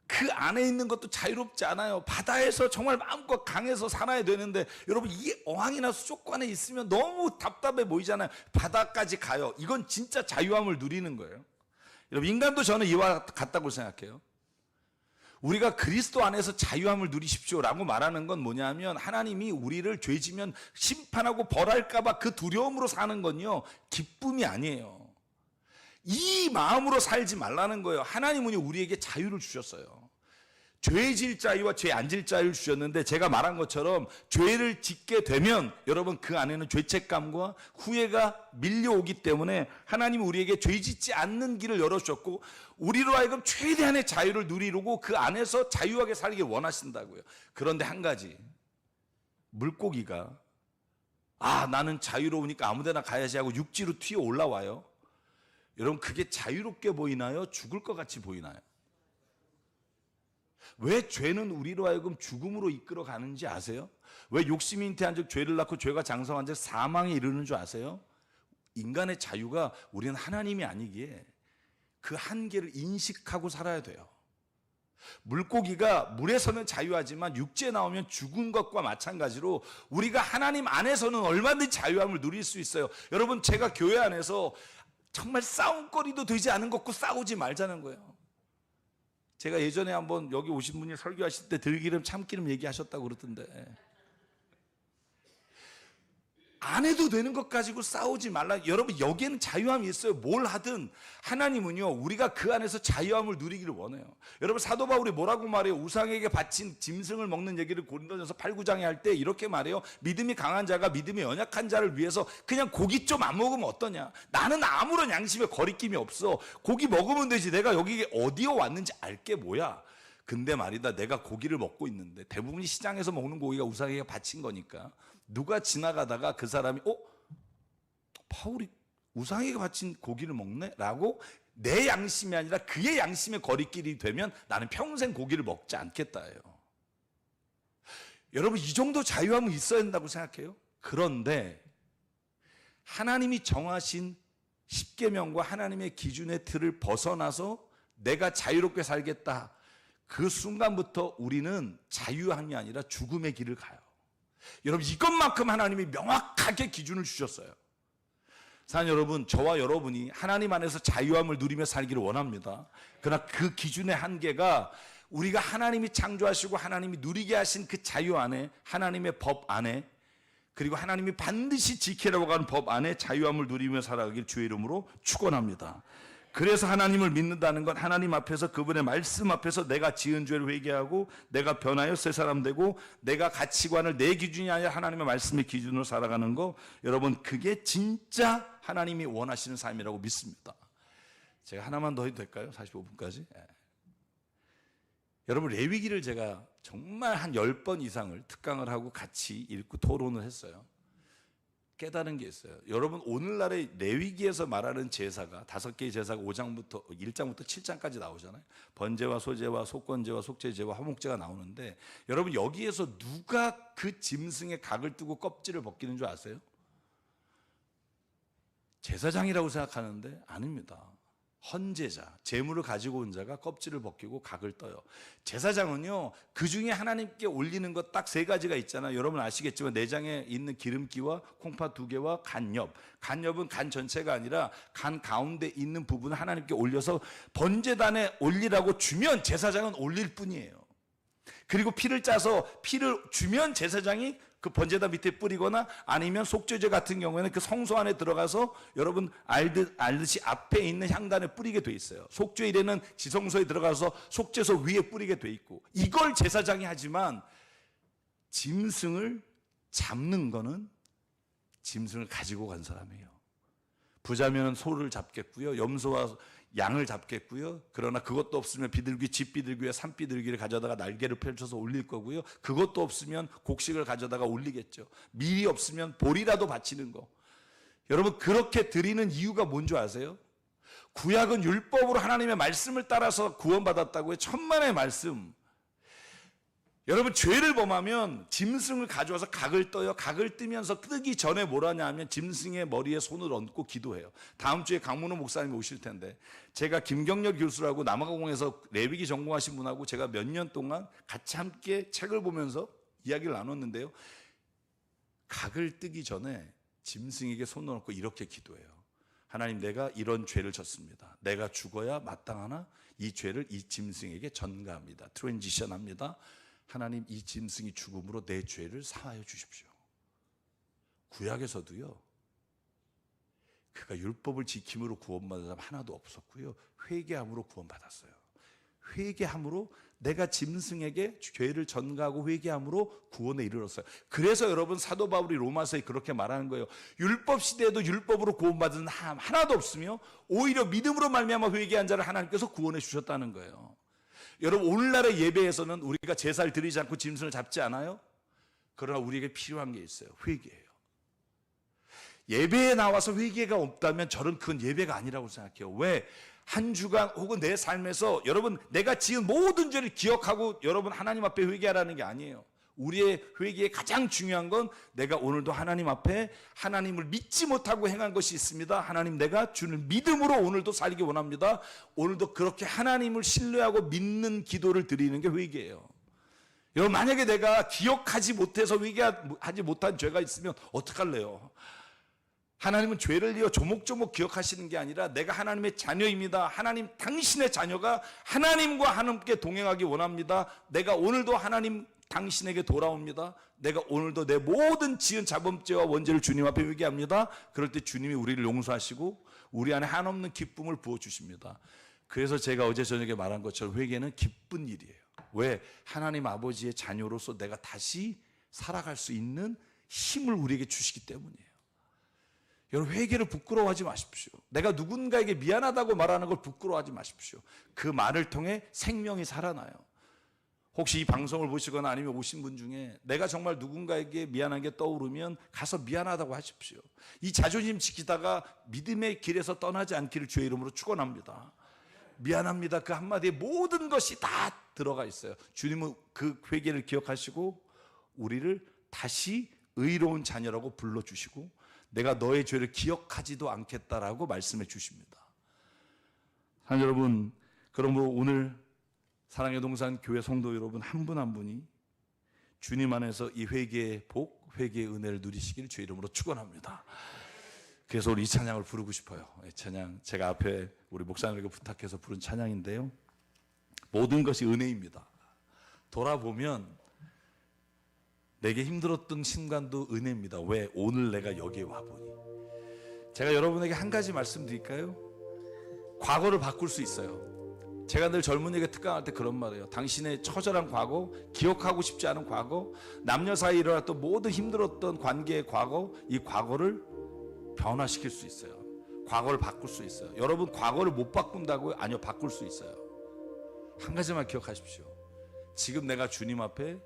그 안에 있는 것도 자유롭지 않아요. 바다에서 정말 마음껏 강해서 살아야 되는데 여러분, 이 어항이나 수족관에 있으면 너무 답답해 보이잖아요. 바다까지 가요. 이건 진짜 자유함을 누리는 거예요. 여러분, 인간도 저는 이와 같다고 생각해요. 우리가 그리스도 안에서 자유함을 누리십시오라고 말하는 건 뭐냐면 하나님이 우리를 죄지면 심판하고 벌할까 봐 그 두려움으로 사는 건요, 기쁨이 아니에요. 이 마음으로 살지 말라는 거예요. 하나님은 우리에게 자유를 주셨어요. 죄 질 자유와 죄 안 질 자유를 주셨는데 제가 말한 것처럼 죄를 짓게 되면 여러분, 그 안에는 죄책감과 후회가 밀려오기 때문에 하나님은 우리에게 죄 짓지 않는 길을 열어주셨고 우리로 하여금 최대한의 자유를 누리려고 그 안에서 자유하게 살길 원하신다고요. 그런데 한 가지, 물고기가 나는 자유로우니까 아무데나 가야지 하고 육지로 튀어 올라와요. 여러분, 그게 자유롭게 보이나요? 죽을 것 같이 보이나요? 왜 죄는 우리로 하여금 죽음으로 이끌어 가는지 아세요? 왜 욕심이 잉태한 즉 죄를 낳고 죄가 장성한 즉 사망에 이르는 줄 아세요? 인간의 자유가 우리는 하나님이 아니기에 그 한계를 인식하고 살아야 돼요. 물고기가 물에서는 자유하지만 육지에 나오면 죽은 것과 마찬가지로 우리가 하나님 안에서는 얼마든지 자유함을 누릴 수 있어요. 여러분, 제가 교회 안에서 정말 싸움거리도 되지 않은 것고 싸우지 말자는 거예요. 제가 예전에 한번 여기 오신 분이 설교하실 때 들기름 참기름 얘기하셨다고 그러던데, 안 해도 되는 것 가지고 싸우지 말라. 여러분, 여기에는 자유함이 있어요. 뭘 하든 하나님은요, 우리가 그 안에서 자유함을 누리기를 원해요. 여러분, 사도 바울이 뭐라고 말해요? 우상에게 바친 짐승을 먹는 얘기를 고린도전서 8, 9장에 할 때 이렇게 말해요. 믿음이 강한 자가 믿음이 연약한 자를 위해서 그냥 고기 좀 안 먹으면 어떠냐? 나는 아무런 양심에 거리낌이 없어. 고기 먹으면 되지. 내가 여기 어디에 왔는지 알게 뭐야? 근데 말이다, 내가 고기를 먹고 있는데 대부분이 시장에서 먹는 고기가 우상에게 바친 거니까 누가 지나가다가 그 사람이 바울이 우상에게 바친 고기를 먹네? 라고 내 양심이 아니라 그의 양심의 거리끼리 되면 나는 평생 고기를 먹지 않겠다예요. 여러분, 이 정도 자유함은 있어야 된다고 생각해요. 그런데 하나님이 정하신 십계명과 하나님의 기준의 틀을 벗어나서 내가 자유롭게 살겠다, 그 순간부터 우리는 자유함이 아니라 죽음의 길을 가요. 여러분, 이것만큼 하나님이 명확하게 기준을 주셨어요. 사랑 여러분, 저와 여러분이 하나님 안에서 자유함을 누리며 살기를 원합니다. 그러나 그 기준의 한계가 우리가 하나님이 창조하시고 하나님이 누리게 하신 그 자유 안에, 하나님의 법 안에, 그리고 하나님이 반드시 지키라고 하는 법 안에 자유함을 누리며 살아가길 주의 이름으로 축원합니다. 그래서 하나님을 믿는다는 건 하나님 앞에서, 그분의 말씀 앞에서 내가 지은 죄를 회개하고 내가 변하여 새 사람 되고 내가 가치관을 내 기준이 아니라 하나님의 말씀의 기준으로 살아가는 거, 여러분, 그게 진짜 하나님이 원하시는 삶이라고 믿습니다. 제가 하나만 더 해도 될까요? 45분까지. 여러분, 레위기를 제가 정말 한 10번 이상을 특강을 하고 같이 읽고 토론을 했어요. 깨달은 게 있어요. 여러분, 오늘날의 레위기에서 말하는 제사가 5개의 제사가 1장부터 7장까지 나오잖아요. 번제와 소제와 속건제와 속죄제와 화목제가 나오는데, 여러분, 여기에서 누가 그 짐승의 각을 뜨고 껍질을 벗기는 줄 아세요? 제사장이라고 생각하는데 아닙니다. 헌제자, 제물을 가지고 온 자가 껍질을 벗기고 각을 떠요. 제사장은요, 그 중에 하나님께 올리는 것 딱 3가지가 있잖아요. 여러분 아시겠지만 내장에 있는 기름기와 콩팥 2개와 간엽. 간엽은 간 전체가 아니라 간 가운데 있는 부분을 하나님께 올려서 번제단에 올리라고 주면 제사장은 올릴 뿐이에요. 그리고 피를 짜서 피를 주면 제사장이 그 번제단 밑에 뿌리거나, 아니면 속죄제 같은 경우에는 그 성소 안에 들어가서 여러분 알듯이 앞에 있는 향단에 뿌리게 돼 있어요. 속죄일에는 지성소에 들어가서 속죄소 위에 뿌리게 돼 있고, 이걸 제사장이 하지만 짐승을 잡는 거는 짐승을 가지고 간 사람이에요. 부자면 소를 잡겠고요, 염소와 양을 잡겠고요. 그러나 그것도 없으면 비둘기, 집비둘기와 산비둘기를 가져다가 날개를 펼쳐서 올릴 거고요. 그것도 없으면 곡식을 가져다가 올리겠죠. 밀이 없으면 보리라도 바치는 거. 여러분, 그렇게 드리는 이유가 뭔지 아세요? 구약은 율법으로 하나님의 말씀을 따라서 구원받았다고요. 천만의 말씀. 여러분, 죄를 범하면 짐승을 가져와서 각을 떠요. 각을 뜨면서 뜨기 전에 뭘 하냐 하면 짐승의 머리에 손을 얹고 기도해요. 다음 주에 강문호 목사님이 오실 텐데, 제가 김경렬 교수라고 남아공에서 레위기 전공하신 분하고 제가 몇 년 동안 같이 함께 책을 보면서 이야기를 나눴는데요, 각을 뜨기 전에 짐승에게 손을 얹고 이렇게 기도해요. 하나님, 내가 이런 죄를 졌습니다. 내가 죽어야 마땅하나 이 죄를 이 짐승에게 전가합니다. 트랜지션합니다. 하나님, 이 짐승이 죽음으로 내 죄를 사하여 주십시오. 구약에서도요, 그가 율법을 지킴으로 구원받은 사람 하나도 없었고요, 회개함으로 구원받았어요. 회개함으로, 내가 짐승에게 죄를 전가하고 회개함으로 구원에 이르렀어요. 그래서 여러분, 사도 바울이 로마서에 그렇게 말하는 거예요. 율법 시대에도 율법으로 구원받은 사람 하나도 없으며 오히려 믿음으로 말미암아 회개한 자를 하나님께서 구원해 주셨다는 거예요. 여러분, 오늘날의 예배에서는 우리가 제사를 드리지 않고 짐승을 잡지 않아요? 그러나 우리에게 필요한 게 있어요. 회개예요. 예배에 나와서 회개가 없다면 저는 그건 예배가 아니라고 생각해요. 왜? 한 주간 혹은 내 삶에서 여러분, 내가 지은 모든 죄를 기억하고 여러분 하나님 앞에 회개하라는 게 아니에요. 우리의 회개의 가장 중요한 건, 내가 오늘도 하나님 앞에 하나님을 믿지 못하고 행한 것이 있습니다. 하나님, 내가 주를 믿음으로 오늘도 살기 원합니다. 오늘도 그렇게 하나님을 신뢰하고 믿는 기도를 드리는 게 회개예요. 여러분, 만약에 내가 기억하지 못해서 회개하지 못한 죄가 있으면 어떡할래요? 하나님은 죄를 이어 조목조목 기억하시는 게 아니라 내가 하나님의 자녀입니다. 하나님 당신의 자녀가 하나님과 함께 동행하기 원합니다. 내가 오늘도 하나님 당신에게 돌아옵니다. 내가 오늘도 내 모든 지은 자범죄와 원죄를 주님 앞에 회개합니다. 그럴 때 주님이 우리를 용서하시고 우리 안에 한없는 기쁨을 부어주십니다. 그래서 제가 어제 저녁에 말한 것처럼 회개는 기쁜 일이에요. 왜? 하나님 아버지의 자녀로서 내가 다시 살아갈 수 있는 힘을 우리에게 주시기 때문이에요. 여러분, 회개를 부끄러워하지 마십시오. 내가 누군가에게 미안하다고 말하는 걸 부끄러워하지 마십시오. 그 말을 통해 생명이 살아나요. 혹시 이 방송을 보시거나 아니면 오신 분 중에 내가 정말 누군가에게 미안한 게 떠오르면 가서 미안하다고 하십시오. 이 자존심 지키다가 믿음의 길에서 떠나지 않기를 주의 이름으로 축원합니다. 미안합니다. 그 한마디에 모든 것이 다 들어가 있어요. 주님은 그 회개를 기억하시고 우리를 다시 의로운 자녀라고 불러주시고 내가 너의 죄를 기억하지도 않겠다라고 말씀해 주십니다. 하나님 여러분, 그러므로 오늘 사랑의 동산 교회 성도 여러분 한 분 한 분이 주님 안에서 이 회개의 복, 회개의 은혜를 누리시기를 주의 이름으로 축원합니다. 그래서 우리 이 찬양을 부르고 싶어요. 이 찬양 제가 앞에 우리 목사님에게 부탁해서 부른 찬양인데요. 모든 것이 은혜입니다. 돌아보면 내게 힘들었던 순간도 은혜입니다. 왜? 오늘 내가 여기에 와보니. 제가 여러분에게 한 가지 말씀드릴까요? 과거를 바꿀 수 있어요. 제가 늘 젊은이에게 특강할 때 그런 말이에요. 당신의 처절한 과거, 기억하고 싶지 않은 과거, 남녀 사이에 일어났던 모든 힘들었던 관계의 과거, 이 과거를 변화시킬 수 있어요. 과거를 바꿀 수 있어요. 여러분, 과거를 못 바꾼다고요? 아니요, 바꿀 수 있어요. 한 가지만 기억하십시오. 지금 내가 주님 앞에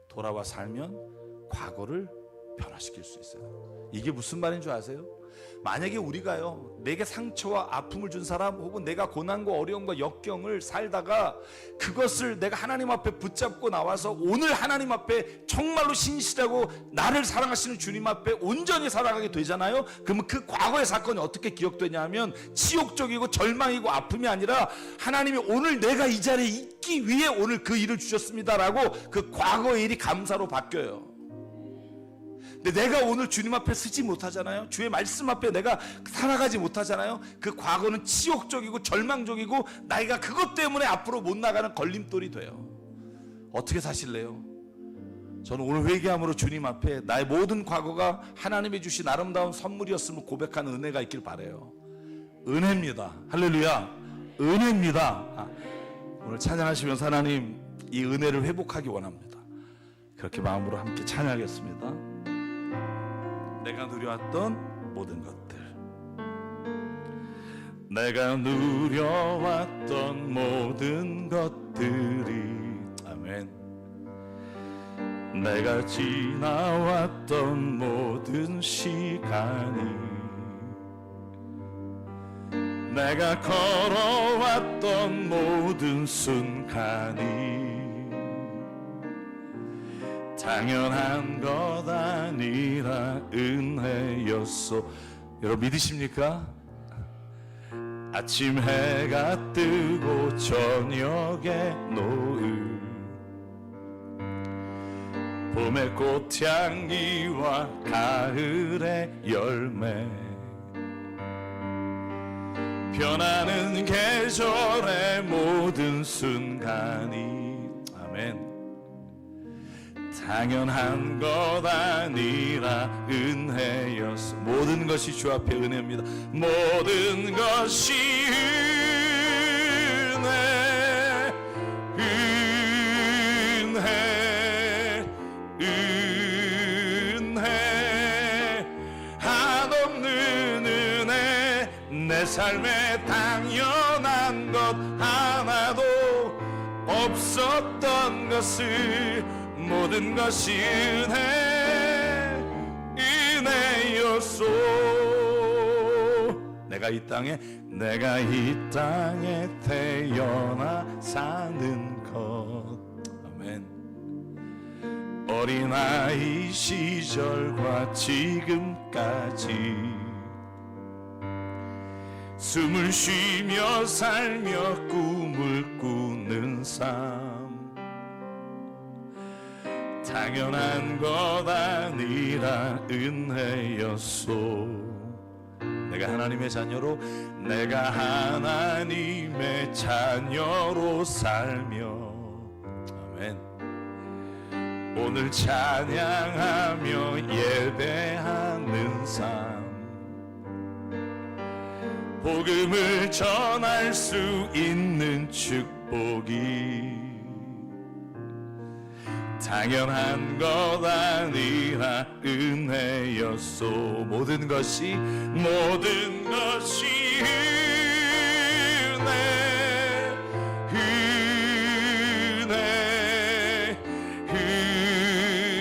돌아와 살면 과거를 변화시킬 수 있어요. 이게 무슨 말인 줄 아세요? 만약에 우리가요, 내게 상처와 아픔을 준 사람 혹은 내가 고난과 어려움과 역경을 살다가 그것을 내가 하나님 앞에 붙잡고 나와서 오늘 하나님 앞에 정말로 신실하고 나를 사랑하시는 주님 앞에 온전히 살아가게 되잖아요. 그러면 그 과거의 사건이 어떻게 기억되냐 하면 치욕적이고 절망이고 아픔이 아니라 하나님이 오늘 내가 이 자리에 있기 위해 오늘 그 일을 주셨습니다라고 그 과거의 일이 감사로 바뀌어요. 근데 내가 오늘 주님 앞에 서지 못하잖아요. 주의 말씀 앞에 내가 살아가지 못하잖아요. 그 과거는 치욕적이고 절망적이고 나이가 그것 때문에 앞으로 못 나가는 걸림돌이 돼요. 어떻게 사실래요? 저는 오늘 회개함으로 주님 앞에 나의 모든 과거가 하나님이 주신 아름다운 선물이었음을 고백하는 은혜가 있길 바라요. 은혜입니다. 할렐루야. 은혜입니다. 오늘 찬양하시면서 하나님 이 은혜를 회복하기 원합니다. 그렇게 마음으로 함께 찬양하겠습니다. 내가 누려왔던 모든 것들, 내가 누려왔던 모든 것들이, 아멘. 내가 지나왔던 모든 시간이, 내가 걸어왔던 모든 순간이 당연한 것 아니라 은혜였소. 여러분 믿으십니까? 아침 해가 뜨고 저녁에 노을, 봄의 꽃향기와 가을의 열매, 변하는 계절의 모든 순간이, 아멘. 당연한 것 아니라 은혜였어. 모든 것이 주 앞에 은혜입니다. 모든 것이 은혜, 은혜, 은혜, 한없는 은혜. 내 삶에 당연한 것 하나도 없었던 것을 모든 것이 은혜, 은혜였소. 내가 이 땅에 태어나 사는 것, 아멘. 어린아이 시절과 지금까지 숨을 쉬며 살며 꿈을 꾸는 삶, 당연한 것 아니라 은혜였소. 내가 하나님의 자녀로, 내가 하나님의 자녀로 살며. 아멘. 오늘 찬양하며 예배하는 삶, 복음을 전할 수 있는 축복이 당연한 것 아니라 은혜였소. 모든 것이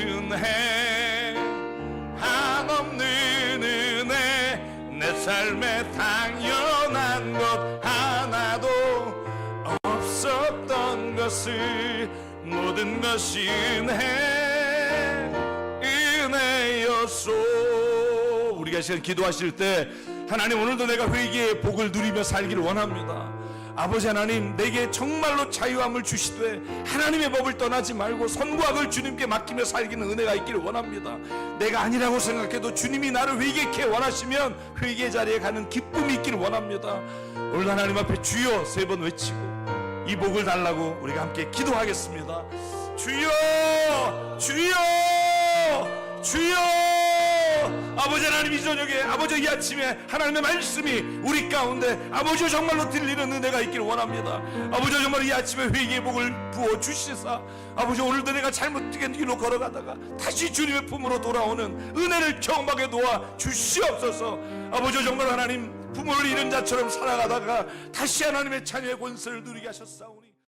은혜 한없는 은혜. 내 삶에 당연한 것 하나도 없었던 것을 모든 것이 은혜였소. 우리가 시간 기도하실 때 하나님, 오늘도 내가 회개의 복을 누리며 살기를 원합니다. 아버지 하나님, 내게 정말로 자유함을 주시되 하나님의 법을 떠나지 말고 선과 악을 주님께 맡기며 살기는 은혜가 있기를 원합니다. 내가 아니라고 생각해도 주님이 나를 회개케 원하시면 회개 자리에 가는 기쁨이 있기를 원합니다. 오늘 하나님 앞에 주여 3번 외치고 이 복을 달라고 우리가 함께 기도하겠습니다. 주여, 주여, 주여. 아버지 하나님, 이 저녁에, 아버지 이 아침에 하나님의 말씀이 우리 가운데 아버지 정말로 들리는 은혜가 있기를 원합니다. 아버지 정말 이 아침에 회개의 복을 부어 주시사 아버지, 오늘도 내가 잘못된 길로 걸어가다가 다시 주님의 품으로 돌아오는 은혜를 경험하게 놓아 주시옵소서. 아버지 정말 하나님, 부모를 잃은 자처럼 살아가다가 다시 하나님의 자녀의 권세를 누리게 하셨사오니